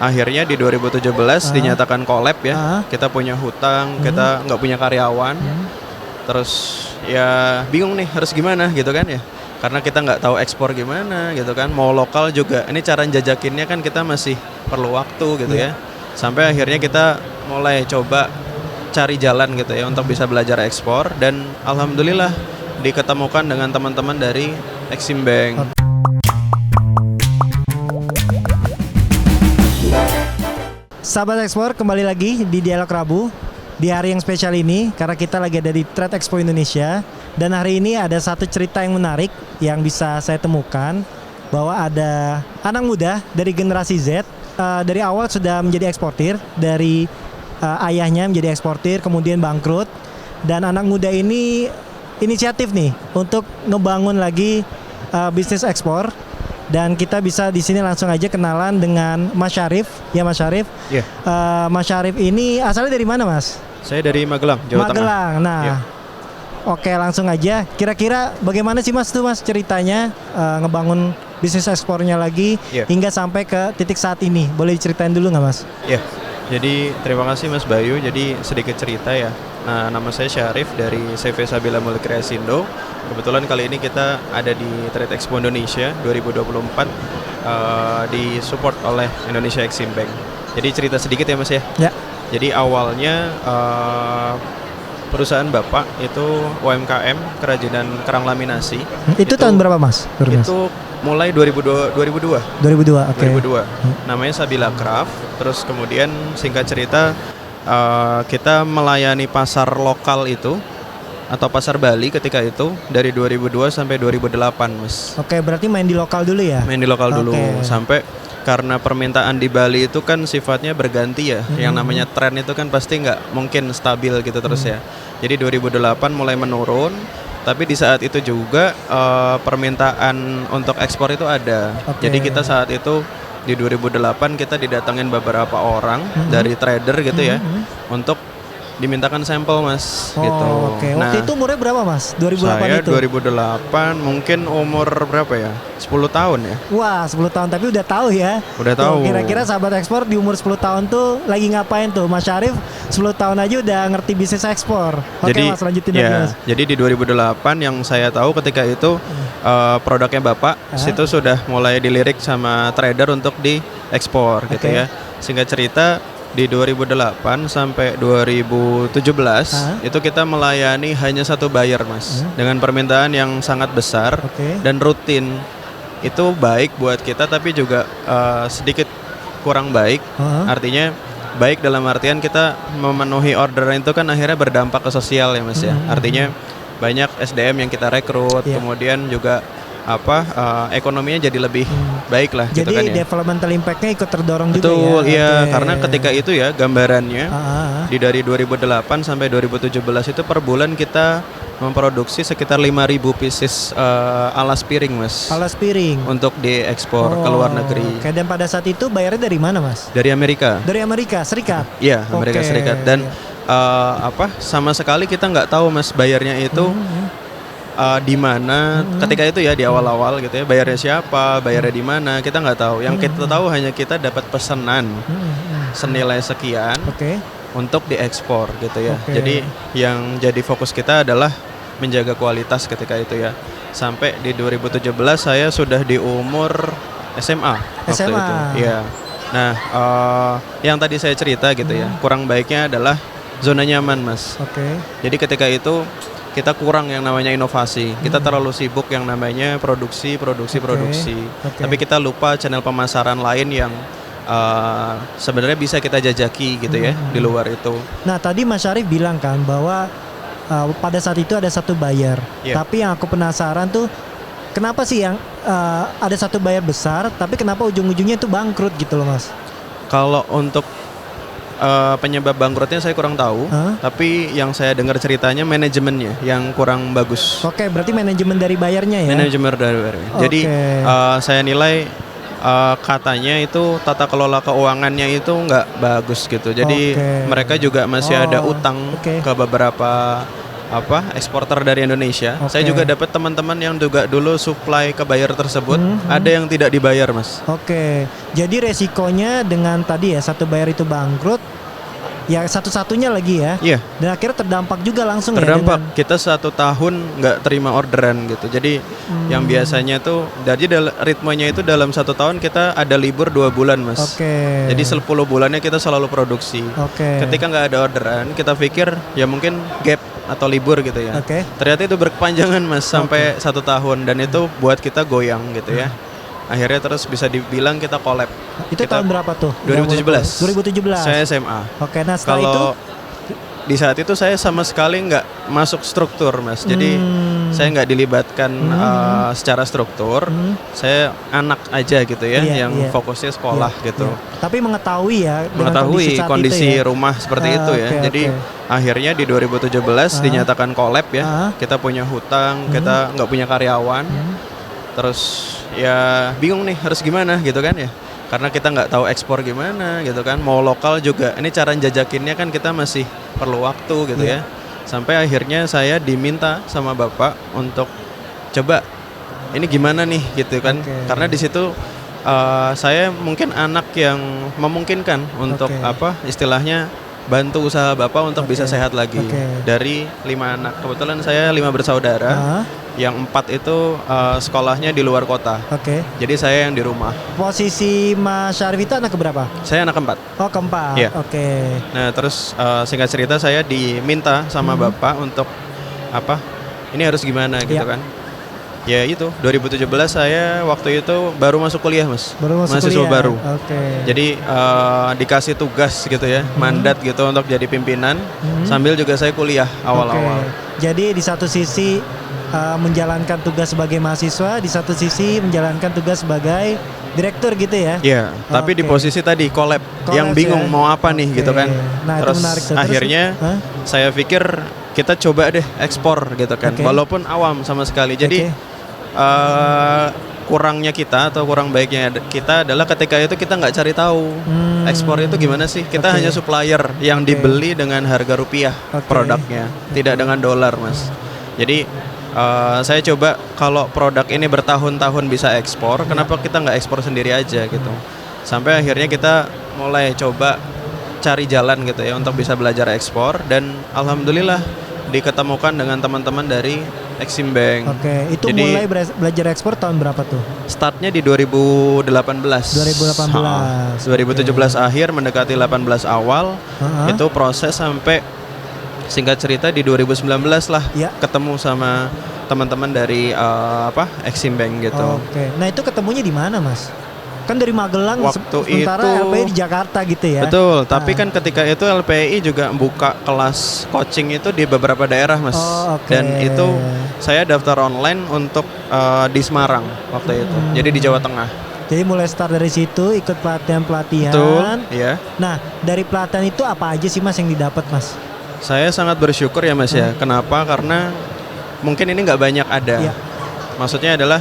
akhirnya di 2017 dinyatakan collab ya. Kita punya hutang, kita nggak punya karyawan. Terus ya bingung nih harus gimana gitu kan ya. Karena kita nggak tahu ekspor gimana gitu kan, mau lokal juga. Ini cara jajakinnya kan kita masih perlu waktu gitu ya. Sampai akhirnya kita mulai coba cari jalan gitu ya untuk bisa belajar ekspor. Dan alhamdulillah diketemukan dengan teman-teman dari Exim Bank. Sahabat ekspor, kembali lagi di Dialog Rabu di hari yang spesial ini karena kita lagi ada di Trade Expo Indonesia. Dan hari ini ada satu cerita yang menarik yang bisa saya temukan, bahwa ada anak muda dari generasi Z, dari awal sudah menjadi eksportir, dari ayahnya menjadi eksportir kemudian bangkrut, dan anak muda ini inisiatif nih untuk ngebangun lagi bisnis ekspor. Dan kita bisa di sini langsung aja kenalan dengan Mas Syarif. Ya Mas Syarif. Yeah. Mas Syarif ini asalnya dari mana Mas? Saya dari Magelang, Jawa Tengah. Magelang. Nah, oke, langsung aja. Kira-kira bagaimana sih Mas tuh Mas ceritanya ngebangun bisnis ekspornya lagi hingga sampai ke titik saat ini? Boleh diceritain dulu nggak Mas? Iya. Jadi terima kasih Mas Bayu. Jadi sedikit cerita ya. Nah, nama saya Syarif dari CV Sabila Mulai Kreasindo. Kebetulan kali ini kita ada di Trade Expo Indonesia 2024 disupport oleh Indonesia Exim Bank. Jadi cerita sedikit ya Mas ya. Ya. Jadi awalnya perusahaan Bapak itu UMKM kerajinan kerang laminasi. Itu tahun berapa Mas? Itu mulai 2002. 2002, oke. 2002. Namanya Sabila Craft. Terus kemudian singkat cerita kita melayani pasar lokal itu atau pasar Bali ketika itu dari 2002 sampai 2008 Mas. Oke, berarti main di lokal dulu ya? Main di lokal dulu sampai karena permintaan di Bali itu kan sifatnya berganti ya. Yang namanya tren itu kan pasti nggak mungkin stabil gitu terus ya. Jadi 2008 mulai menurun. Tapi di saat itu juga permintaan untuk ekspor itu ada. Jadi kita saat itu di 2008 kita didatengin beberapa orang dari trader gitu ya untuk dimintakan sampel Mas gitu. Oke. Nah, waktu itu umurnya berapa Mas? 2008 saya itu? 2008 mungkin umur berapa ya? 10 tahun ya. Wah, 10 tahun, tapi udah tahu ya. Udah tahu. Kira-kira sahabat ekspor di umur 10 tahun tuh lagi ngapain tuh? Mas Syarif 10 tahun aja udah ngerti bisnis ekspor. Oke Mas, lanjutin lagi Mas. Jadi di 2008 yang saya tahu ketika itu produknya Bapak situ sudah mulai dilirik sama trader untuk diekspor gitu ya. Singkat cerita di 2008 sampai 2017 itu kita melayani hanya satu buyer Mas dengan permintaan yang sangat besar dan rutin. Itu baik buat kita tapi juga sedikit kurang baik. Artinya baik dalam artian kita memenuhi orderan itu kan akhirnya berdampak ke sosial ya Mas ya. Artinya banyak SDM yang kita rekrut, kemudian juga ekonominya jadi lebih baik lah jadi gitu kan ya. Developmental impact-nya ikut terdorong juga ya. Betul, iya, karena ketika itu ya gambarannya di dari 2008 sampai 2017 itu per bulan kita memproduksi sekitar 5.000 pieces alas piring Mas. Alas piring untuk diekspor ke luar negeri. Oke, dan pada saat itu bayarnya dari mana Mas? Dari Amerika. Dari Amerika Serikat? Iya, Amerika Serikat. Dan sama sekali kita nggak tahu Mas bayarnya itu di mana ketika itu ya di awal-awal gitu ya, bayarnya siapa, bayarnya di mana kita nggak tahu. Yang kita tahu hanya kita dapat pesanan senilai sekian untuk diekspor gitu ya. Jadi yang jadi fokus kita adalah menjaga kualitas ketika itu ya. Sampai di 2017 saya sudah di umur SMA waktu itu. Iya. Nah, yang tadi saya cerita gitu ya, kurang baiknya adalah zona nyaman Mas. Jadi ketika itu kita kurang yang namanya inovasi. Kita terlalu sibuk yang namanya produksi. Tapi kita lupa channel pemasaran lain yang sebenarnya bisa kita jajaki gitu ya di luar itu. Nah, tadi Mas Syarif bilang kan bahwa pada saat itu ada satu buyer. Tapi yang aku penasaran tuh kenapa sih yang ada satu buyer besar tapi kenapa ujung-ujungnya itu bangkrut gitu loh Mas? Kalau untuk penyebab bangkrutnya saya kurang tahu, tapi yang saya dengar ceritanya manajemennya yang kurang bagus. Oke, berarti manajemen dari bayarnya ya? Manajemen dari bayarnya. Jadi saya nilai katanya itu tata kelola keuangannya itu nggak bagus gitu. Jadi mereka juga masih ada utang ke beberapa eksporter dari Indonesia. Oke. Saya juga dapat teman-teman yang juga dulu supply ke buyer tersebut, ada yang tidak dibayar, Mas. Oke, jadi resikonya dengan tadi ya satu buyer itu bangkrut, ya satu-satunya lagi ya. Iya, Dan akhirnya terdampak juga langsung terdampak. ya. Kita 1 tahun nggak terima orderan gitu. Jadi yang biasanya tuh, jadi ritmenya itu dalam 1 tahun kita ada libur 2 bulan, Mas. Oke. Jadi 10 bulannya kita selalu produksi. Oke. Ketika nggak ada orderan, kita pikir ya mungkin gap atau libur gitu ya. Oke. Ternyata itu berkepanjangan, Mas, sampai 1 tahun, dan itu buat kita goyang gitu ya. Akhirnya terus bisa dibilang kita collab. Itu Kita tahun berapa tuh? 2017. 2017. Saya SMA. Oke, nah setelah itu Kalau di saat itu saya sama sekali nggak masuk struktur, Mas. Jadi saya nggak dilibatkan secara struktur. Saya anak aja gitu ya, Iya, yang iya. fokusnya sekolah Iya, gitu. iya. Tapi mengetahui ya dengan Mengetahui saat kondisi itu ya. rumah seperti itu ya. Oke, Jadi oke. akhirnya di 2017 dinyatakan collab ya. Ah. Kita punya hutang, kita nggak punya karyawan. Terus ya bingung nih harus gimana gitu kan ya. Karena kita nggak tahu ekspor gimana gitu kan. Mau lokal juga. Ini cara jajakinnya kan kita masih perlu waktu gitu Iya. ya. Sampai akhirnya saya diminta sama bapak untuk coba ini gimana nih gitu kan. Oke. Karena di situ saya mungkin anak yang memungkinkan untuk Oke. istilahnya bantu usaha bapak untuk bisa sehat lagi. Oke. Dari 5 anak, kebetulan saya 5 bersaudara, Ah, yang 4 itu sekolahnya di luar kota. Oke. Jadi saya yang di rumah. Posisi Mas Syarif itu anak keberapa? Saya anak keempat. Oh, keempat. Iya. Oke. Nah terus singkat cerita saya diminta sama bapak untuk ini harus gimana gitu Iya. kan. Ya itu 2017 saya waktu itu baru masuk kuliah, Mas. Baru masuk Mahasiswa kuliah. baru. Oke. Jadi dikasih tugas gitu ya, mandat gitu untuk jadi pimpinan, sambil juga saya kuliah awal-awal. Oke. Jadi di satu sisi menjalankan tugas sebagai mahasiswa, di satu sisi menjalankan tugas sebagai direktur gitu ya. Iya, tapi di Oke. posisi tadi collab, yang Collab bingung ya. mau apa nih gitu kan. Nah, itu Terus menarik tuh. Terus, akhirnya hah? saya pikir kita coba deh ekspor gitu kan, Oke. walaupun awam sama sekali. Jadi Oke. kurangnya kita atau kurang baiknya kita adalah ketika itu kita nggak cari tahu ekspor itu gimana sih. Kita Oke. hanya supplier yang Oke. dibeli dengan harga rupiah Oke. produknya, tidak dengan dolar, Mas. Jadi saya coba kalau produk ini bertahun-tahun bisa ekspor, kenapa kita nggak ekspor sendiri aja gitu. Sampai akhirnya kita mulai coba cari jalan gitu ya untuk bisa belajar ekspor, dan alhamdulillah diketemukan dengan teman-teman dari Exim Bank. Oke, itu Jadi mulai belajar ekspor tahun berapa tuh? startnya di 2018. 2018. 2017 akhir mendekati 18 awal. Ha-ha. Itu proses sampai singkat cerita di 2019 lah Ya. ketemu sama teman-teman dari Exim Bank gitu. Oke. Nah, itu ketemunya di mana, Mas? Kan dari Magelang, Waktu sementara itu- LPI di Jakarta gitu ya. Betul, tapi Ah. kan ketika itu LPI juga buka kelas coaching itu di beberapa daerah, Mas. Oh, oke. Dan itu saya daftar online untuk di Semarang waktu itu. Jadi di Jawa Tengah. Jadi mulai start dari situ, ikut pelatihan-pelatihan. Betul, iya. Nah, dari pelatihan itu apa aja sih, Mas, yang didapat, Mas? Saya sangat bersyukur ya, Mas ya. Kenapa? Karena mungkin ini nggak banyak ada. Iya. Maksudnya adalah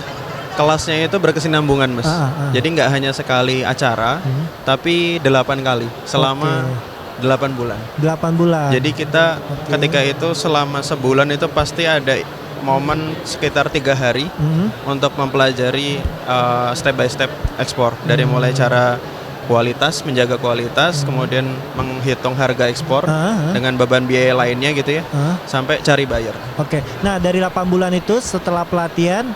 kelasnya itu berkesinambungan, Mas. Jadi nggak hanya sekali acara, tapi 8 kali selama 8 bulan. 8 bulan. Jadi kita ketika itu selama sebulan itu pasti ada momen sekitar 3 hari untuk mempelajari step by step ekspor, dari mulai cara kualitas, menjaga kualitas, kemudian menghitung harga ekspor dengan beban biaya lainnya gitu ya, sampai cari buyer. Oke. Nah, dari 8 bulan itu setelah pelatihan,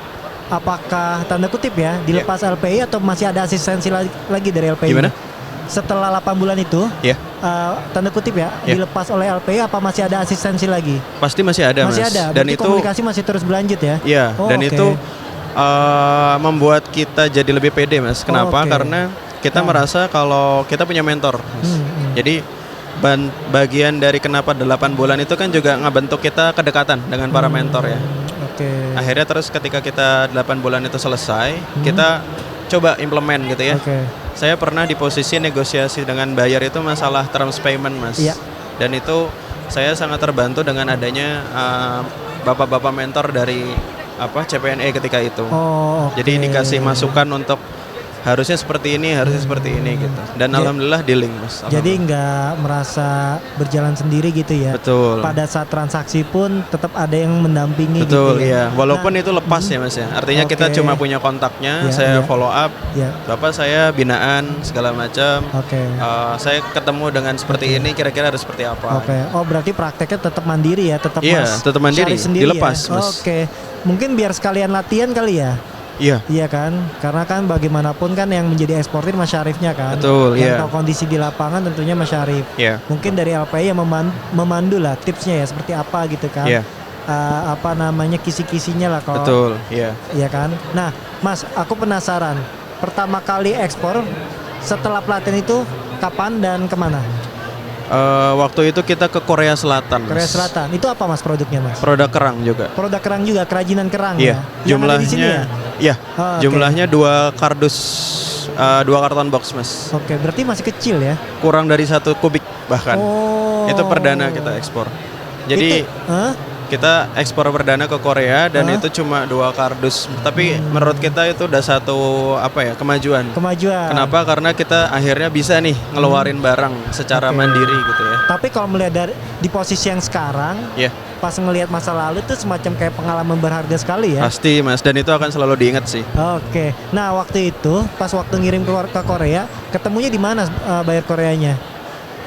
apakah tanda kutip ya dilepas LPI atau masih ada asistensi lagi dari LPI? Gimana? Setelah 8 bulan itu, Ya, tanda kutip ya, Ya. dilepas oleh LPI apa masih ada asistensi lagi? pasti masih ada, Masih Mas. ada. Dan Berarti itu komunikasi masih terus berlanjut ya? ya, Oh, dan oke. itu membuat kita jadi lebih pede, Mas. Kenapa? oke. Karena kita merasa kalau kita punya mentor, Mas. Jadi bagian dari kenapa 8 bulan itu kan juga ngebentuk kita kedekatan dengan para mentor ya. Oke. Akhirnya terus ketika kita 8 bulan itu selesai, kita coba implement gitu ya. Oke. Saya pernah di posisi negosiasi dengan buyer itu masalah terms payment, Mas. Iya. Dan itu saya sangat terbantu dengan adanya bapak-bapak mentor dari CPNE ketika itu. Oh, oke. Jadi dikasih masukan untuk harusnya seperti ini, harusnya seperti ini gitu. Dan alhamdulillah dealing Mas. Jadi nggak merasa berjalan sendiri gitu ya. Betul. Pada saat transaksi pun tetap ada yang mendampingi Betul, gitu ya. iya. Walaupun itu lepas ya Mas ya. Artinya kita cuma punya kontaknya, saya follow up. Bapak saya binaan segala macam. Saya ketemu dengan seperti ini, kira-kira harus seperti apa. Oh, berarti prakteknya tetap mandiri ya, tetap Mas. Tetap mandiri, dilepas ya? Mas. Mungkin biar sekalian latihan kali ya. Iya kan, karena kan bagaimanapun kan yang menjadi eksportir Mas Syarifnya kan. Betul, yang tahu kondisi di lapangan tentunya Mas Syarif. Mungkin dari LPI yang memandu lah tipsnya ya seperti apa gitu kan. Apa namanya kisi-kisinya lah kalau. Betul, Iya kan. Nah, Mas, aku penasaran. Pertama kali ekspor setelah pelatihan itu kapan dan kemana? Waktu itu kita ke Korea Selatan. Korea Selatan. Itu apa Mas produknya Mas? Produk kerang juga. Produk kerang juga, kerajinan kerang ya. Jumlahnya di sini ya? Iya. Jumlahnya 2 kardus 2 karton box Mas. Berarti masih kecil ya? Kurang dari 1 kubik bahkan. Itu perdana kita ekspor. Jadi kita ekspor perdana ke Korea dan itu cuma 2 kardus. Tapi menurut kita itu udah satu kemajuan. Kenapa? Karena kita akhirnya bisa nih ngeluarin barang secara mandiri gitu ya. Tapi kalau melihat di posisi yang sekarang, pas ngelihat masa lalu itu semacam kayak pengalaman berharga sekali ya. Pasti Mas, dan itu akan selalu diingat sih. Nah waktu itu pas waktu ngirim ke Korea, ketemunya di mana bayar Koreanya?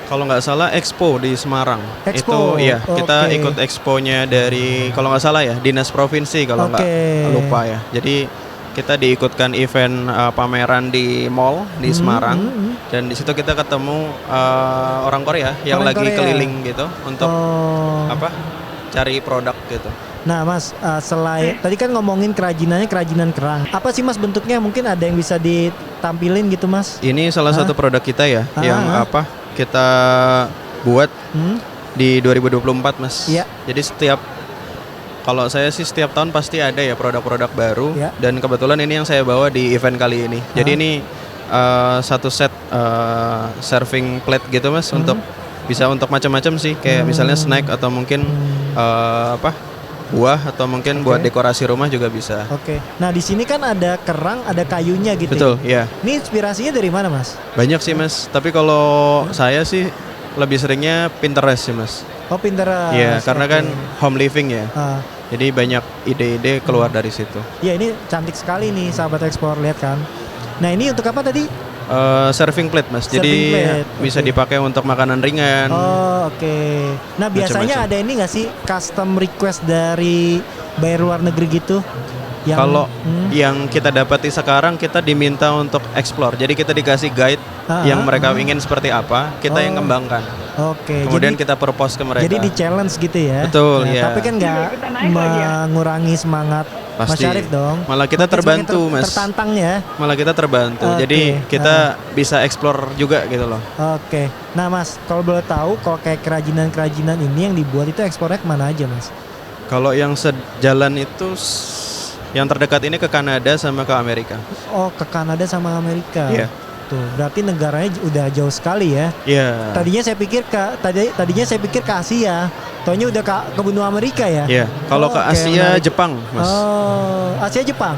Kalau nggak salah Expo di Semarang. Expo. Itu kita ikut exponya dari kalau nggak salah ya Dinas Provinsi kalau nggak lupa ya. Jadi kita diikutkan event pameran di mall di Semarang dan di situ kita ketemu orang Korea yang lagi keliling gitu untuk cari produk gitu. Nah Mas, selain tadi kan ngomongin kerajinan kerang. Apa sih Mas bentuknya? Mungkin ada yang bisa ditampilin gitu Mas? Ini salah satu produk kita ya yang kita buat di 2024 Mas. Jadi kalau saya sih setiap tahun pasti ada ya produk-produk baru dan kebetulan ini yang saya bawa di event kali ini. Jadi ini satu set serving plate gitu Mas untuk bisa untuk macam-macam sih kayak misalnya snack atau mungkin buah atau mungkin buat dekorasi rumah juga bisa. Nah di sini kan ada kerang, ada kayunya gitu. Betul, iya. Ini inspirasinya dari mana Mas? Banyak sih Mas, tapi kalau saya sih lebih seringnya Pinterest sih Mas. Pinterest. Iya, karena kan home living ya. Jadi banyak ide-ide keluar dari situ. Iya, ini cantik sekali nih sahabat ekspor, lihat kan. Nah ini untuk apa tadi? Serving plate Mas, jadi bisa dipakai untuk makanan ringan. Nah biasanya ada ini nggak sih custom request dari buyer luar negeri gitu? Kalau yang kita dapati sekarang kita diminta untuk explore, jadi kita dikasih guide yang mereka ingin seperti apa, kita yang kembangkan. Kemudian kita propose ke mereka. Jadi di challenge gitu ya? Betul, ya. Tapi kan nggak mengurangi semangat Mas Syarif dong. Malah kita terbantu Mas. Tertantang ya. Malah kita terbantu. Jadi kita bisa explore juga gitu loh. Nah Mas, kalau boleh tahu kalau kayak kerajinan ini yang dibuat itu ekspornya kemana aja Mas? Kalau yang sejalan itu yang terdekat ini ke Kanada sama ke Amerika. Ke Kanada sama Amerika. Iya. Tuh, berarti negaranya udah jauh sekali ya. Iya. Tadinya saya pikir ke Asia. Taunya udah ke benua Amerika ya? Iya. Kalau ke Asia, Jepang, Mas. Asia Jepang.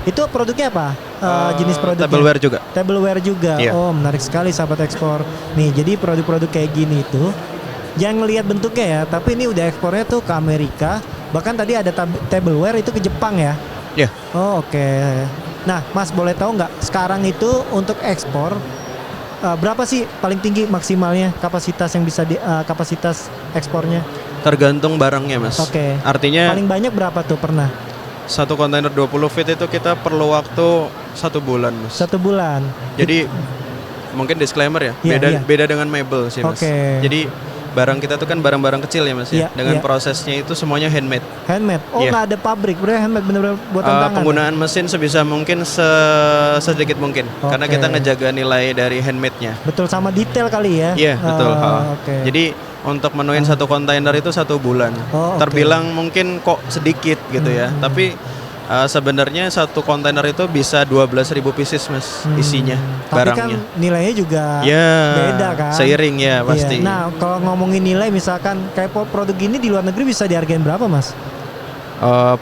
Itu produknya apa? Jenis produknya? Tableware juga. Iya. Menarik sekali sahabat ekspor. Nih, jadi produk-produk kayak gini itu jangan ngelihat bentuknya ya, tapi ini udah ekspornya tuh ke Amerika. Bahkan tadi ada tableware itu ke Jepang ya? Iya. Nah, Mas boleh tahu nggak sekarang itu untuk ekspor berapa sih paling tinggi maksimalnya kapasitas yang bisa kapasitas ekspornya? Tergantung barangnya Mas. Artinya paling banyak berapa tuh pernah? Satu kontainer 20 feet itu kita perlu waktu 1 bulan Mas. 1 bulan. Jadi mungkin disclaimer ya, beda dengan mebel sih Mas. Jadi barang kita tuh kan barang-barang kecil ya Mas ya. Dengan prosesnya itu semuanya handmade. Nggak ada pabrik, handmade bener-bener buatan tangan. Penggunaan mesin sebisa mungkin sedikit mungkin. Karena kita ngejaga nilai dari handmade-nya. Betul, sama detail kali ya. Iya, betul. Jadi untuk menuin satu kontainer itu 1 bulan. Terbilang mungkin kok sedikit gitu ya. Tapi sebenarnya satu kontainer itu bisa 12.000 pieces Mas isinya barangnya. Tapi kan nilainya juga beda kan? Seiring ya pasti. Nah kalau ngomongin nilai misalkan kayak produk gini di luar negeri bisa dihargain berapa Mas?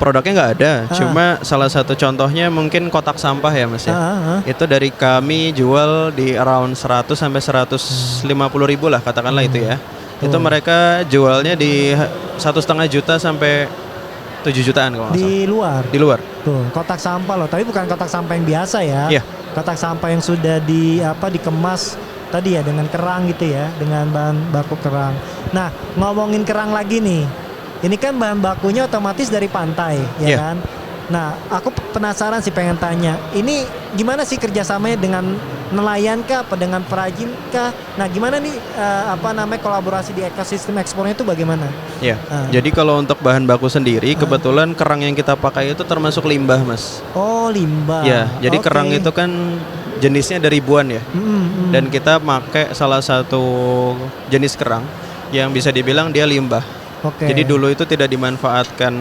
Produknya nggak ada, cuma salah satu contohnya mungkin kotak sampah ya Mas ya. Itu dari kami jual di around 100 sampai 150 ribu lah katakanlah itu ya. Itu mereka jualnya di 1,5 juta sampai 7 jutaan kalau nggak salah. Di luar. Di luar. Tuh, kotak sampah loh, tapi bukan kotak sampah yang biasa ya. Iya. Kotak sampah yang sudah dikemas tadi ya dengan kerang gitu ya, dengan bahan baku kerang. Nah, ngomongin kerang lagi nih. Ini kan bahan bakunya otomatis dari pantai, ya Iya. kan? Nah, aku penasaran sih, pengen tanya. Ini gimana sih kerjasamanya dengan nelayan kah, apa dengan perajin kah? Nah, gimana nih kolaborasi di ekosistem ekspornya itu bagaimana? Ya. Jadi kalau untuk bahan baku sendiri, kebetulan kerang yang kita pakai itu termasuk limbah, Mas. Oh, limbah. Ya, jadi Oke. kerang itu kan jenisnya ada ribuan ya. Dan kita pakai salah satu jenis kerang yang bisa dibilang dia limbah. Oke. Jadi dulu itu tidak dimanfaatkan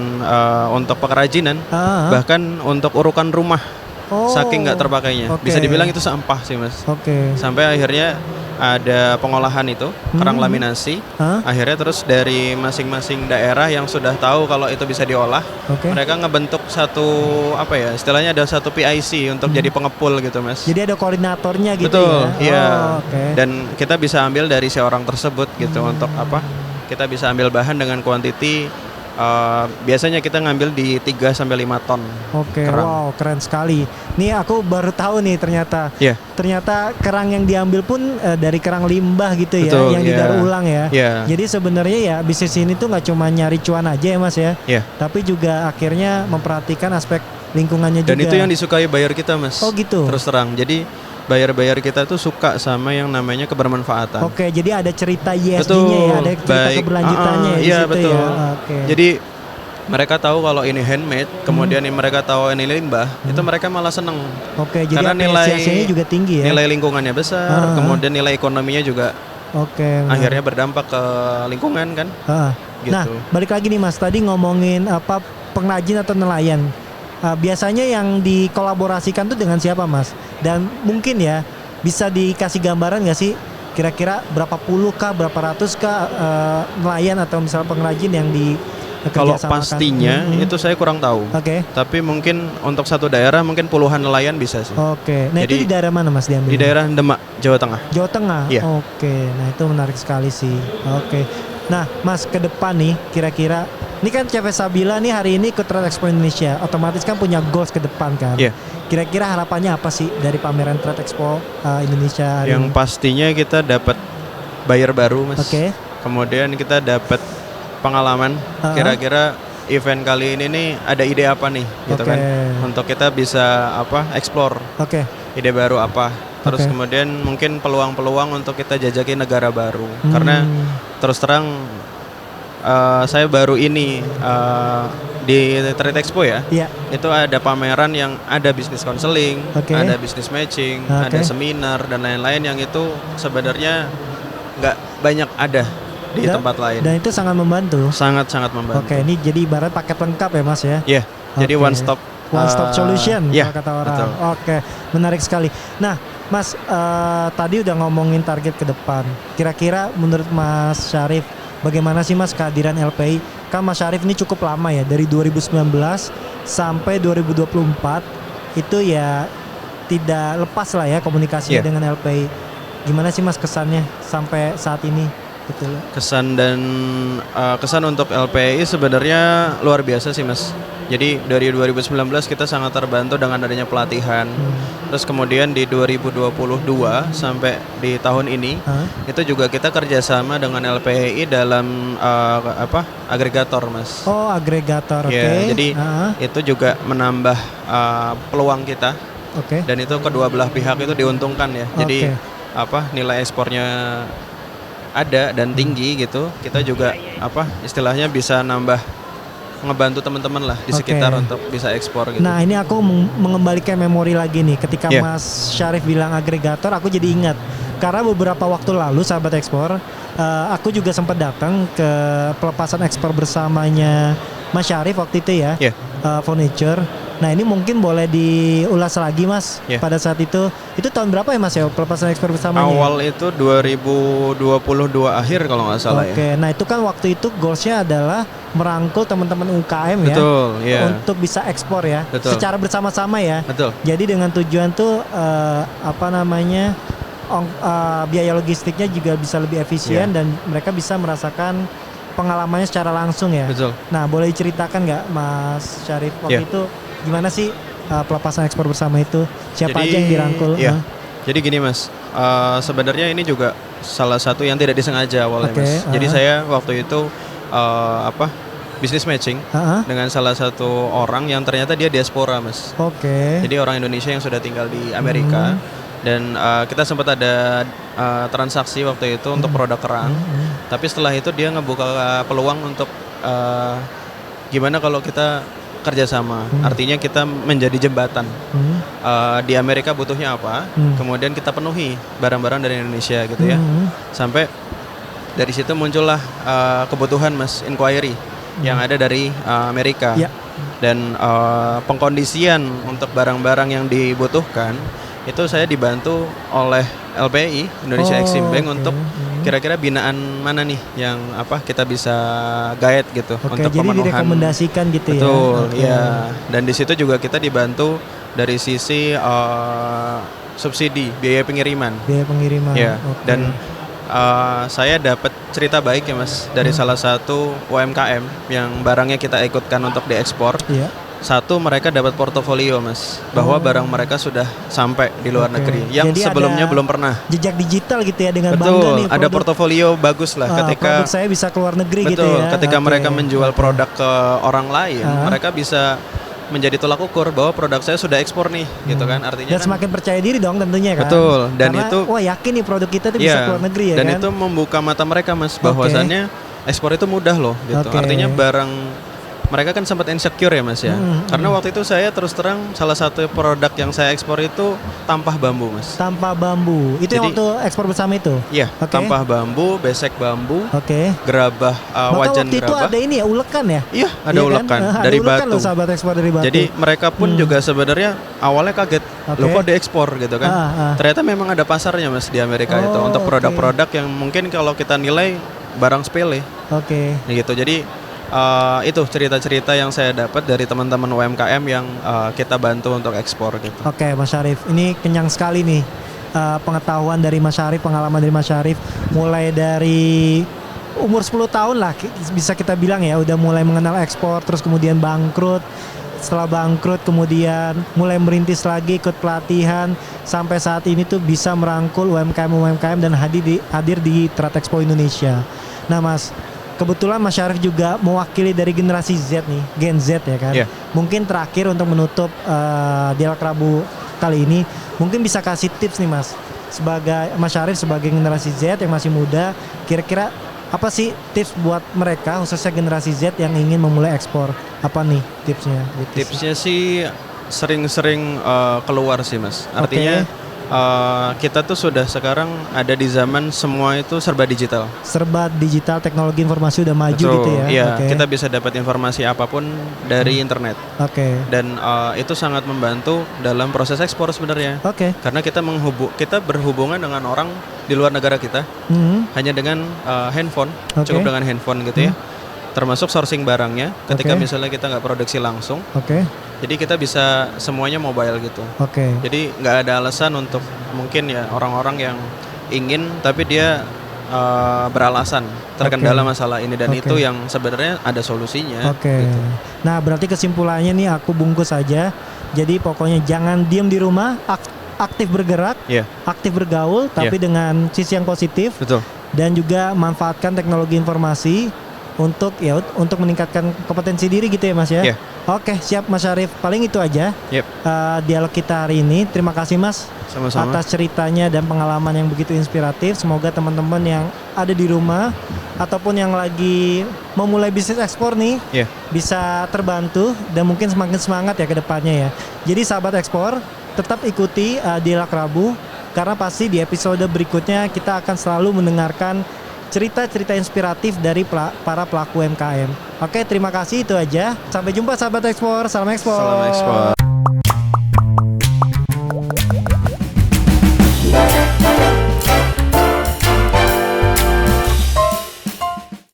untuk pengrajinan, bahkan untuk urukan rumah. Oh. Saking nggak terpakainya. Oke. Bisa dibilang itu sampah sih, Mas. Oke. Sampai akhirnya ada pengolahan itu, kerang laminasi. Akhirnya terus dari masing-masing daerah yang sudah tahu kalau itu bisa diolah, mereka ngebentuk satu istilahnya ada satu PIC untuk jadi pengepul gitu, Mas. Jadi ada koordinatornya gitu. Betul, ya. iya. Oke. Dan kita bisa ambil dari si orang tersebut gitu untuk kita bisa ambil bahan dengan kuantiti biasanya kita ngambil di 3 sampai 5 ton. Oke, kerang. wow, keren sekali. Nih aku baru tahu nih ternyata. Iya. Ternyata kerang yang diambil pun dari kerang limbah gitu ya, Betul, yang iya. didaur ulang ya. Iya. Jadi sebenarnya ya bisnis ini tuh nggak cuma nyari cuan aja ya Mas ya, Iya. tapi juga akhirnya memperhatikan aspek lingkungannya juga. Dan itu yang disukai buyer kita, Mas. Oh gitu. Terus terang. Jadi buyer-buyer kita tuh suka sama yang namanya kebermanfaatan. Oke, jadi ada cerita ESG-nya Betul, ya, ada cerita baik. keberlanjutannya ya di Iya, situ betul. ya. Oke. Jadi mereka tahu kalau ini handmade, kemudian mereka tahu ini limbah, itu mereka malah seneng. Oke, jadi Karena nilai apresiasinya juga tinggi ya. Nilai lingkungannya besar, kemudian nilai ekonominya juga Oke. akhirnya berdampak ke lingkungan kan. Gitu. Nah, balik lagi nih Mas, tadi ngomongin pengrajin atau nelayan. Biasanya yang dikolaborasikan tuh dengan siapa Mas? Dan mungkin ya bisa dikasih gambaran nggak sih kira-kira berapa puluh kah, berapa ratus kah nelayan atau misalnya pengrajin yang di Kalau kerjasamakan? pastinya itu saya kurang tahu. Oke. Tapi mungkin untuk satu daerah mungkin puluhan nelayan bisa sih. Oke. Nah, Jadi, itu di daerah mana Mas diambil? Di daerah Demak, Jawa Tengah. Jawa Tengah. Iya. Oke. Nah, itu menarik sekali sih. Oke. Nah, Mas, ke depan nih kira-kira ini kan CV Sabila nih hari ini ikut Trade Expo Indonesia, otomatis kan punya goals ke depan kan. Iya. Kira-kira harapannya apa sih dari pameran Trade Expo Indonesia hari Yang ini? pastinya kita dapat buyer baru, Mas. Oke. Kemudian kita dapat pengalaman. Kira-kira event kali ini nih ada ide apa nih, gitu Oke. kan? Untuk kita bisa explore Oke. ide baru apa. Terus Oke. kemudian mungkin peluang-peluang untuk kita jajaki negara baru. Karena terus terang saya baru ini di Trade Expo ya. Iya. Itu ada pameran yang ada bisnis counseling, Oke. ada bisnis matching, Oke. ada seminar dan lain-lain yang itu sebenarnya nggak banyak ada di tempat lain. Dan itu sangat membantu. Sangat-sangat membantu. Oke, ini jadi ibarat paket lengkap ya Mas ya. Iya. Jadi Oke. one stop solution ya, kalau kata orang. betul. Oke, menarik sekali. Nah, Mas, tadi udah ngomongin target ke depan. Kira-kira menurut Mas Syarif, bagaimana sih Mas kehadiran LPI? Kan Mas Syarif ini cukup lama ya, dari 2019 sampai 2024 itu ya tidak lepas lah ya komunikasinya Iya. dengan LPI. Gimana sih Mas kesannya sampai saat ini? Betul. Kesan untuk LPI sebenarnya luar biasa sih, Mas. Jadi dari 2019 kita sangat terbantu dengan adanya pelatihan. Terus kemudian di 2022 sampai di tahun ini itu juga kita kerjasama dengan LPI dalam agregator, Mas. Oh, agregator. Oke. Ya, jadi itu juga menambah peluang kita. Oke. Dan itu kedua belah pihak itu diuntungkan ya. Jadi nilai ekspornya ada dan tinggi gitu. Kita juga istilahnya bisa nambah ngebantu teman-teman lah di sekitar untuk bisa ekspor gitu. Nah, ini aku mengembalikan memori lagi nih ketika Mas Syarif bilang agregator, aku jadi ingat karena beberapa waktu lalu sahabat ekspor aku juga sempat datang ke pelepasan ekspor bersamanya Mas Syarif waktu itu ya, furniture. Nah ini mungkin boleh diulas lagi Mas. Pada saat itu tahun berapa ya Mas ya pelepasan ekspor bersama? Awal itu 2022 akhir kalau nggak salah ya. Oke, nah itu kan waktu itu goalsnya adalah merangkul teman-teman UKM ya. Betul, iya. Untuk bisa ekspor ya. Betul. Secara bersama-sama ya. Betul. Jadi dengan tujuan tuh biaya logistiknya juga bisa lebih efisien dan mereka bisa merasakan pengalamannya secara langsung ya. Betul. Nah boleh diceritakan nggak Mas Syarif waktu itu gimana sih pelepasan ekspor bersama itu? Siapa aja yang dirangkul? Jadi gini Mas, sebenarnya ini juga salah satu yang tidak disengaja awalnya Mas. Jadi saya waktu itu bisnis matching dengan salah satu orang yang ternyata dia diaspora Mas. Jadi orang Indonesia yang sudah tinggal di Amerika. Dan kita sempat ada transaksi waktu itu untuk produk kerang. Tapi setelah itu dia ngebuka peluang untuk gimana kalau kita kerjasama. Artinya kita menjadi jembatan. Di Amerika butuhnya apa, kemudian kita penuhi barang-barang dari Indonesia gitu ya. Sampai dari situ muncullah kebutuhan Mas, inquiry yang ada dari Amerika. Dan pengkondisian untuk barang-barang yang dibutuhkan itu saya dibantu oleh LPI Indonesia Exim Bank untuk kira-kira binaan mana nih yang kita bisa guide gitu untuk jadi pemenuhan. Direkomendasikan gitu. Betul, ya. Dan di situ juga kita dibantu dari sisi subsidi biaya pengiriman. Ya. Dan saya dapat cerita baik ya Mas dari salah satu UMKM yang barangnya kita ikutkan untuk diekspor. Satu, mereka dapat portofolio Mas, bahwa barang mereka sudah sampai di luar negeri yang jadi sebelumnya belum pernah. Jejak digital gitu ya, dengan betul, bangga nih. Ada portofolio bagus lah ketika produk saya bisa keluar negeri betul, gitu ya. Ketika mereka menjual produk ke orang lain, mereka bisa menjadi tolak ukur bahwa produk saya sudah ekspor nih, gitu kan. Artinya dan semakin percaya diri dong tentunya kan. Betul, dan karena, itu yakin nih produk kita tuh bisa keluar negeri ya dan kan. itu membuka mata mereka Mas, bahwasannya ekspor itu mudah loh gitu. Artinya barang mereka kan sempat insecure ya Mas ya. Karena waktu itu saya terus terang salah satu produk yang saya ekspor itu tampah bambu Mas. Tampah bambu. Itu yang waktu ekspor bersama itu? Iya, tampah bambu, besek bambu, gerabah, wajan waktu gerabah. Itu ada ini ya, ulekan ya? Iya, ada ulekan kan? dari ada ulekan batu. Loh, sahabat ekspor dari batu. Jadi mereka pun juga sebenarnya awalnya kaget. Loh kok diekspor gitu kan. Ternyata memang ada pasarnya Mas di Amerika itu untuk produk-produk yang mungkin kalau kita nilai barang sepele. Gitu. Jadi itu cerita-cerita yang saya dapat dari teman-teman UMKM yang kita bantu untuk ekspor gitu. Mas Syarif, ini kenyang sekali nih pengetahuan dari Mas Syarif, pengalaman dari Mas Syarif, mulai dari umur 10 tahun lah bisa kita bilang ya, udah mulai mengenal ekspor, terus kemudian bangkrut. Setelah bangkrut kemudian mulai merintis lagi, ikut pelatihan, sampai saat ini tuh bisa merangkul UMKM dan hadir di Trade Expo Indonesia. Nah Mas, kebetulan Mas Syarif juga mewakili dari generasi Z nih, Gen Z ya kan. Mungkin terakhir untuk menutup Dialog Rabu kali ini, mungkin bisa kasih tips nih Mas, sebagai Mas Syarif sebagai generasi Z yang masih muda, kira-kira apa sih tips buat mereka khususnya generasi Z yang ingin memulai ekspor? Apa nih tipsnya? Tipsnya sih sering-sering keluar sih Mas. Artinya kita tuh sudah sekarang ada di zaman semua itu serba digital. Serba digital, teknologi informasi udah maju. Betul, gitu ya. Iya, kita bisa dapat informasi apapun dari internet. Dan itu sangat membantu dalam proses ekspor sebenarnya. Karena kita berhubungan dengan orang di luar negara kita hanya dengan handphone, cukup dengan handphone gitu ya. Termasuk sourcing barangnya ketika misalnya kita nggak produksi langsung. Jadi kita bisa semuanya mobile gitu. Jadi nggak ada alasan untuk mungkin ya orang-orang yang ingin tapi dia beralasan terkendala masalah ini, dan itu yang sebenarnya ada solusinya. Gitu. Nah berarti kesimpulannya nih aku bungkus aja. Jadi pokoknya jangan diem di rumah, aktif bergerak, aktif bergaul, tapi dengan sisi yang positif. Dan juga manfaatkan teknologi informasi untuk meningkatkan kompetensi diri gitu ya Mas ya. Oke, siap Mas Syarif. Paling itu aja dialog kita hari ini. Terima kasih Mas. Sama-sama. Atas ceritanya dan pengalaman yang begitu inspiratif. Semoga teman-teman yang ada di rumah ataupun yang lagi memulai bisnis ekspor nih bisa terbantu dan mungkin semakin semangat ya ke depannya ya. Jadi sahabat ekspor, tetap ikuti Dialog Rabu, karena pasti di episode berikutnya kita akan selalu mendengarkan cerita-cerita inspiratif dari para pelaku UMKM. Oke, terima kasih, itu aja. Sampai jumpa sahabat ekspor. Salam ekspor. Salam ekspor.